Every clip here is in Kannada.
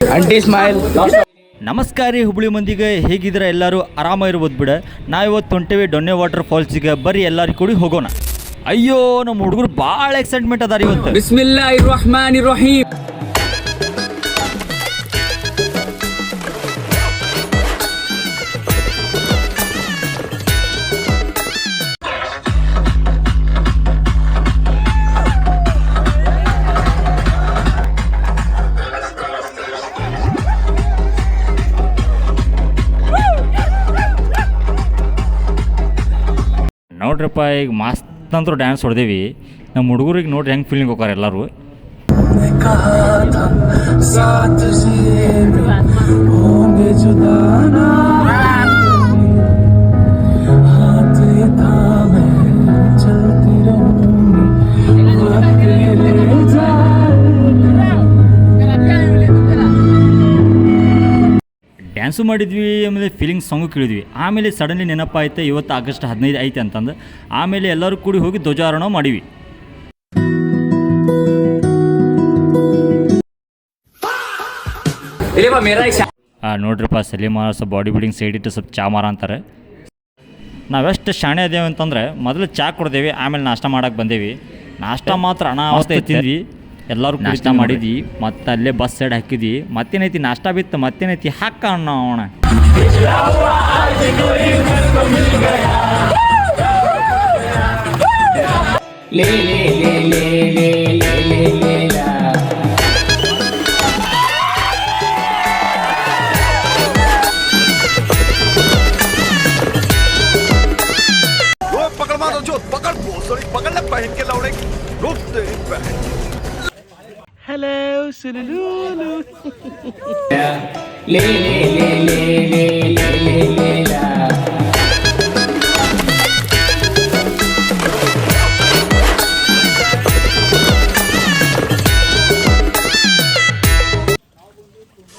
Aunty smile. ನಮಸ್ಕಾರ ರೀ ಹುಬ್ಳಿ ಮಂದಿಗೆ, ಹೇಗಿದ್ರೆ ಎಲ್ಲರೂ ಆರಾಮಾಗಿರ್ಬೋದು ಬಿಡ. ನಾವಿವತ್ತು ಹೊಂಟೇವಿ ಡೊನ್ನೆ ವಾಟರ್ ಫಾಲ್ಸಿಗೆ. ಬರ್ರಿ ಎಲ್ಲರೂ ಕೂಡಿ ಹೋಗೋಣ. ಅಯ್ಯೋ ನಮ್ಮ ಹುಡುಗರು ಭಾಳ ಎಕ್ಸೈಟ್ಮೆಂಟ್ ಅದಾರ ಇವತ್ತು. ಬಿಸ್ಮಿಲ್ಲಾಹಿರ್ ರಹ್ಮಾನಿರ್ ರಹೀಮ್. ನೋಡ್ರಪ್ಪ, ಈಗ ಮಸ್ತ್ ಅಂತೂ ಡ್ಯಾನ್ಸ್ ಹೊಡೆದೇವಿ. ನಮ್ಮ ಹುಡುಗರಿಗೆ ನೋಡ್ರಿ ಹೆಂಗೆ ಫೀಲಿಂಗ್ ಹೋಗಾರ ಎಲ್ಲರೂ. ಡ್ಯಾನ್ಸು ಮಾಡಿದ್ವಿ, ಆಮೇಲೆ ಫೀಲಿಂಗ್ ಸಾಂಗು ಕೇಳಿದ್ವಿ. ಆಮೇಲೆ ಸಡನ್ಲಿ ನೆನಪಾಯ್ತು ಇವತ್ತು ಆಗಸ್ಟ್ 15 ಐತೆ ಅಂತಂದು. ಆಮೇಲೆ ಎಲ್ಲರೂ ಕೂಡಿ ಹೋಗಿ ಧ್ವಜಾರೋಹಣ ಮಾಡಿವಿ. ನೋಡ್ರಿಪ್ಪ, ಸಲೀಮಾಸ ಬಾಡಿ ಬಿಲ್ಡಿಂಗ್ ಸೈಡ್ ಇಟ್ಟು ಸ್ವಲ್ಪ ಚಾ ಮಾರ ಅಂತಾರೆ. ನಾವೆಷ್ಟು ಶಾಣೆ ಅದೇವೆ ಅಂತಂದ್ರೆ ಮೊದಲು ಚಾ ಕೊಡ್ದೇವಿ, ಆಮೇಲೆ ನಾಷ್ಟ ಮಾಡಕ್ಕೆ ಬಂದೇವಿ. ನಾಷ್ಟ ಮಾತ್ರ ಅನಾವಸ್ಥೆ ತಿಂದ್ವಿ, ಎಲ್ಲರೂ ನಾಷ್ಟ ಮಾಡಿದ್ವಿ. ಮತ್ತು ಅಲ್ಲೇ ಬಸ್ ಸೈಡ್ ಹಾಕಿದ್ವಿ. ಮತ್ತೇನೈತಿ ನಾಷ್ಟ ಬಿತ್ತು, ಮತ್ತೇನೈತಿ ಹಾಕ ಅಣ್ಣ. पकड़ पहन के लौड़े रुक तेरी बहन. हेलो सुलुलुलु. ले ले ले ले ले ले ले ले ला.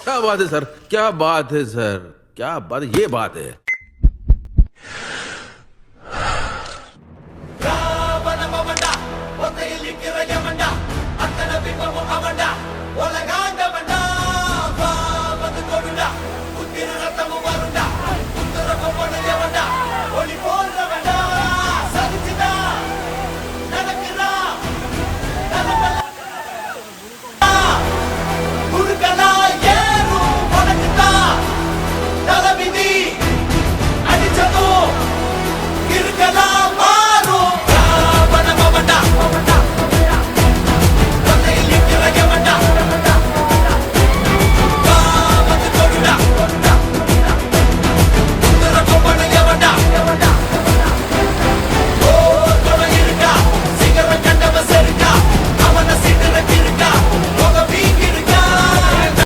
क्या बात है सर, क्या बात है सर, क्या बात, ये बात है.